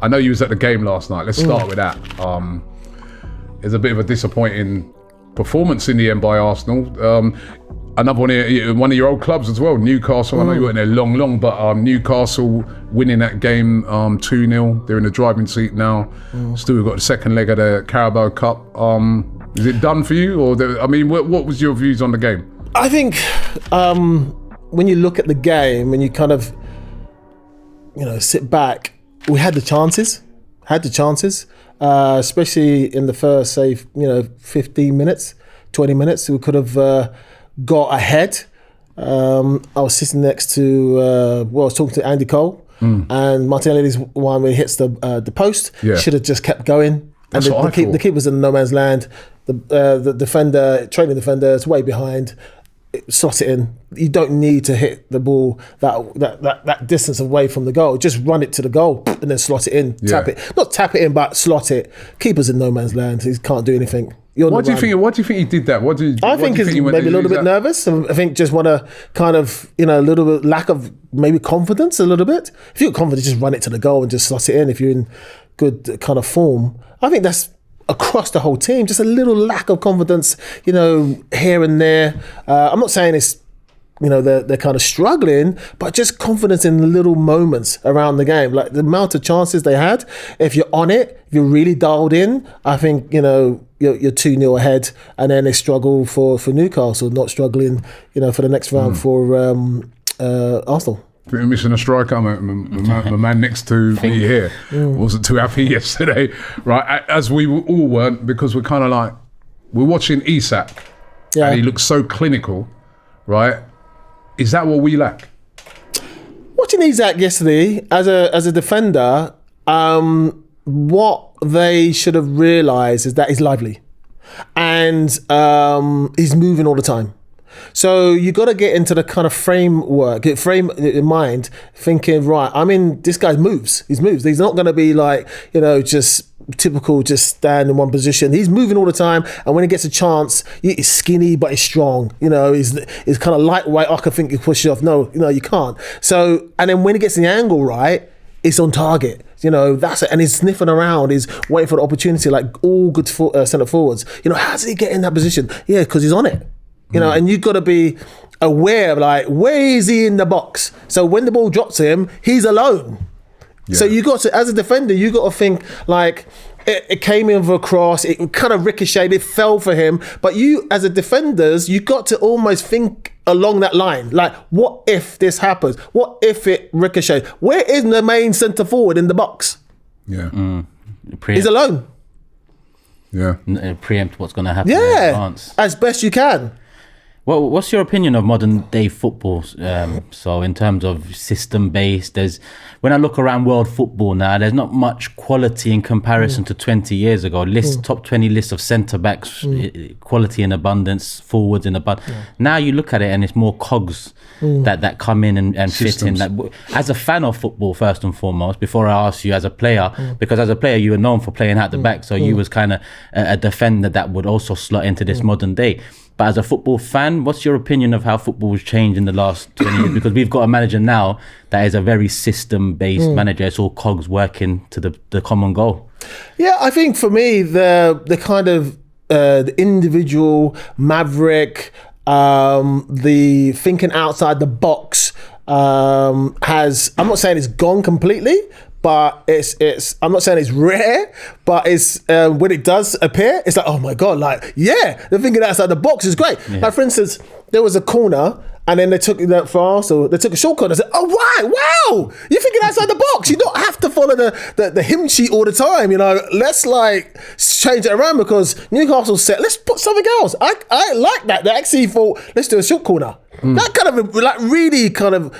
I know you was at the game last night. Let's start with that. It's a bit of a disappointing performance in the end by Arsenal. Another one of your old clubs as well, Newcastle. I know you weren't there long, but Newcastle winning that game 2-0. They're in the driving seat now. Still, we've got the second leg of the Carabao Cup. Is it done for you? Or what was your views on the game? I think when you look at the game and you kind of, sit back, we had the chances, especially in the first, say, 15 minutes, 20 minutes. We could have got ahead. I was sitting next to, I was talking to Andy Cole, and Martinelli's one when he hits the post, should have just kept going. And the keeper's in no man's land. The defender, training defender, is way behind. Slot it in. You don't need to hit the ball that distance away from the goal. Just run it to the goal and then slot it in. Tap it. Not tap it in, but slot it. Keeper's in no man's land. He can't do anything. Why do you think he did that? I think he's maybe a little bit nervous. I think just want to kind of, a little bit lack of maybe confidence a little bit. If you're confident, just run it to the goal and just slot it in if you're in good kind of form. I think that's across the whole team, just a little lack of confidence, here and there. I'm not saying it's, they're kind of struggling, but just confidence in little moments around the game. Like the amount of chances they had, if you're on it, if you're really dialed in, I think, you're 2-0 ahead, and then they struggle for Newcastle, not struggling, for the next round for Arsenal. We're missing a striker. My man next to me here wasn't too happy yesterday, right? As we all weren't, because we're kind of like, we're watching Isak, and he looks so clinical, right? Is that what we lack? Watching Isak yesterday as a defender, what they should have realised is that he's lively, and he's moving all the time. So you got to get into the kind of frame in mind, thinking, right, this guy moves. He's not going to be like, just typical, just stand in one position. He's moving all the time, and when he gets a chance, he's skinny but he's strong. He's kind of lightweight. I could think you push it off. No, you can't. So, and then when he gets the angle right, it's on target. That's it. And he's sniffing around. He's waiting for the opportunity, like all good centre forwards. How does he get in that position? Yeah, because he's on it. And you've got to be aware of, like, where is he in the box? So when the ball drops to him, he's alone. Yeah. So you got to, as a defender, you got to think, like, it came in for a cross, it kind of ricocheted, it fell for him. But you, as a defenders, you got to almost think along that line. Like, what if this happens? What if it ricochets? Where is the main centre forward in the box? Yeah. He's alone. Yeah. Preempt what's going to happen. Yeah, as best you can. Well, what's your opinion of modern day football? So in terms of system based, when I look around world football now, there's not much quality in comparison to 20 years ago. Top 20 list of centre backs, quality in abundance, forwards in abundance. Yeah. Now you look at it and it's more cogs that come in and fit in. As a fan of football, first and foremost, before I ask you as a player, because as a player you were known for playing out the back, so you was kind of a defender that would also slot into this modern day. But as a football fan, what's your opinion of how football has changed in the last 20 years? Because we've got a manager now that is a very system-based manager. It's all cogs working to the common goal. Yeah, I think for me, the kind of the individual maverick, the thinking outside the box I'm not saying it's gone completely, but it's I'm not saying it's rare, but it's when it does appear, it's like, oh my God, like, yeah, the thinking outside the box is great. Yeah. Like, for instance, there was a corner and then they took that for Arsenal, they took a short corner. I said, oh right, wow, you're thinking outside the box. You don't have to follow the hymn sheet all the time, you know. Let's like change it around because Newcastle said, let's put something else. I like that. They actually thought, let's do a short corner. That kind of like really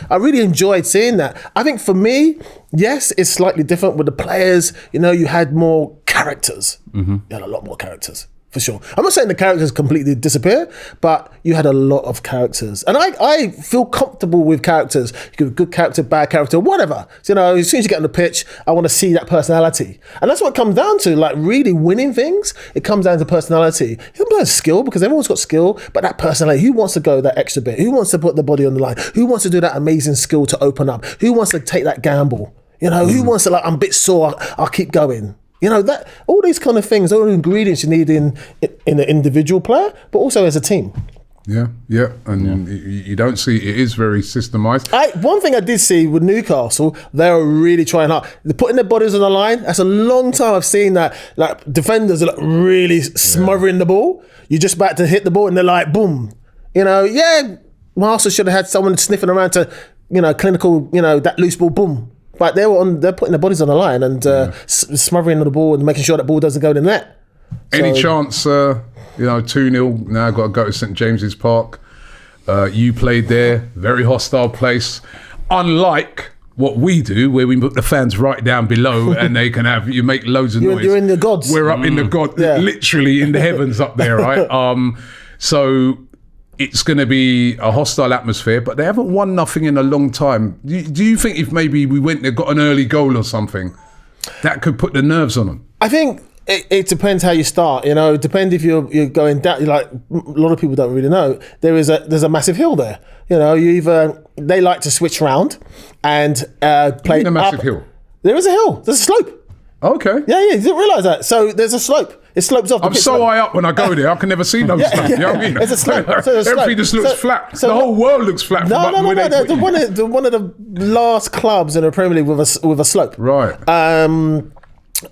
I really enjoyed seeing that. I think for me, yes, it's slightly different with the players. You know, you had more characters. You had a lot more characters. For sure. I'm not saying the characters completely disappear, but you had a lot of characters. And I feel comfortable with characters. You could have good character, bad character, whatever. So, you know, as soon as you get on the pitch, I want to see that personality. And that's what it comes down to, like really winning things. It comes down to personality. It comes down to skill because everyone's got skill, but that personality, who wants to go that extra bit? Who wants to put the body on the line? Who wants to do that amazing skill to open up? Who wants to take that gamble? You know, who wants to like, I'm a bit sore, I'll keep going. You know, that all these kind of things, all the ingredients you need in an individual player, but also as a team. Yeah, and you don't see, it is very systemised. One thing I did see with Newcastle, they were really trying hard. They're putting their bodies on the line. That's a long time I've seen that. Like defenders are like really smothering the ball. You're just about to hit the ball and they're like, boom. You know, Marshall should have had someone sniffing around to, you know, clinical, you know, that loose ball, boom. But they're putting their bodies on the line and smothering the ball and making sure that ball doesn't go in the net. Any chance, you know, 2-0, now got to go to St James's Park. You played there, very hostile place. Unlike what we do, where we put the fans right down below and they can you make loads of noise. You're in the gods. We're up in the god, literally in the heavens up there, right? So it's going to be a hostile atmosphere, but they haven't won nothing in a long time. Do you think if maybe we went there, got an early goal or something, that could put the nerves on them? I think it depends how you start. You know, it depends if you're going down. Like a lot of people don't really know, there's a massive hill there. You know, they like to switch round and play a massive up. hill. There is a hill. There's a slope. Okay. Yeah, you didn't realise that. So there's a slope. It slopes off. I'm so high up when I go there, I can never see those stuff. You know what I mean? It's a slope. So everything just looks flat. The whole world looks flat. No. They're one of the last clubs in the Premier League with a slope. Right.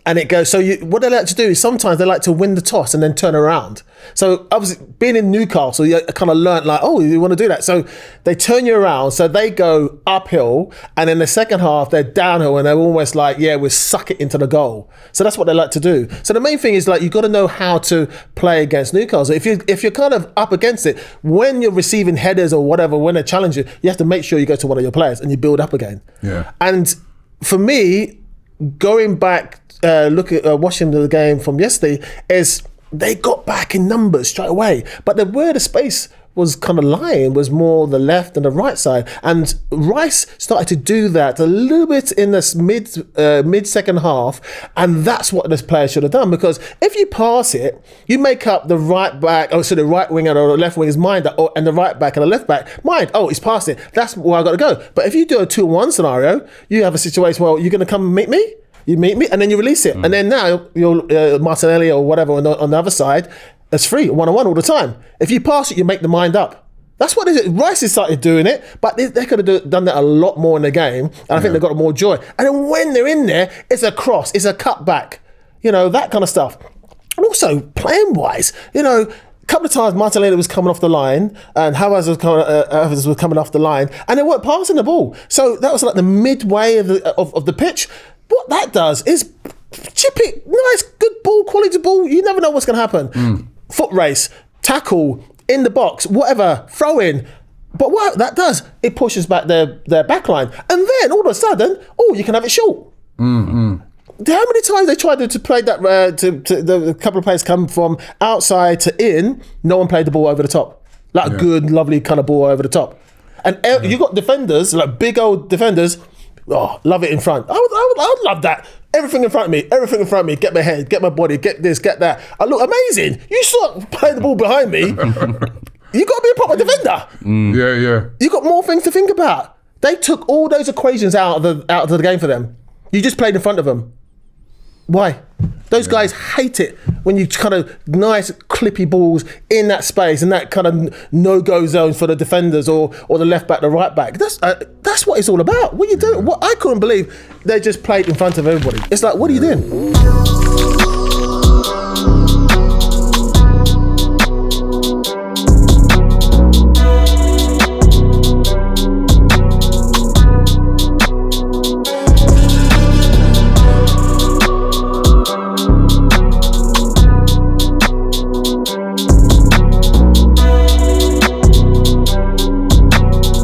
And it goes, so what they like to do is sometimes they like to win the toss and then turn around. So obviously being in Newcastle, you kind of learnt like, oh, you want to do that. So they turn you around, so they go uphill, and in the second half they're downhill and they're almost like, we'll suck it into the goal. So that's what they like to do. So the main thing is like, you've got to know how to play against Newcastle. If you're kind of up against it, when you're receiving headers or whatever, when they challenge you, you have to make sure you go to one of your players and you build up again. Yeah. And for me, going back, watching the game from yesterday, is they got back in numbers straight away, but where the space was kind of lying was more the left and the right side, and Rice started to do that a little bit in this mid second half, and that's what this player should have done, because if you pass it, you make up the right back, the right winger or the left winger's mind, and the right back and the left back mind, he's passed it, that's where I got to go. But if you do a 2-1 scenario, you have a situation where you're going to come and meet me, and then you release it. And then now you're Martinelli or whatever on the other side, it's free, 1-on-1 all the time. If you pass it, you make the mind up. That's what it is. Rice has started doing it, but they could have done that a lot more in the game, and I think they got more joy. And then when they're in there, it's a cross, it's a cutback, you know, that kind of stuff. And also, playing-wise, you know, a couple of times Martinelli was coming off the line and Havertz was coming off the line, and they weren't passing the ball. So that was like the midway of the pitch. What that does is chip it, nice, good ball, quality ball. You never know what's going to happen. Foot race, tackle, in the box, whatever, throw in. But what that does, it pushes back their back line. And then all of a sudden, you can have it short. How many times they tried to play that, the couple of players come from outside to in, no one played the ball over the top. Like a good, lovely kind of ball over the top. And you got defenders, like big old defenders, love it in front. I would love that. Everything in front of me. Get my head, get my body, get this, get that. I look amazing. You start playing the ball behind me. You got to be a proper defender. Yeah. You got more things to think about. They took all those equations out of the game for them. You just played in front of them. Why? Those guys hate it when you kind of nice clippy balls in that space and that kind of no-go zones for the defenders or the left back, the right back. That's what it's all about. What are you doing? What I couldn't believe they just played in front of everybody. It's like, what are you doing?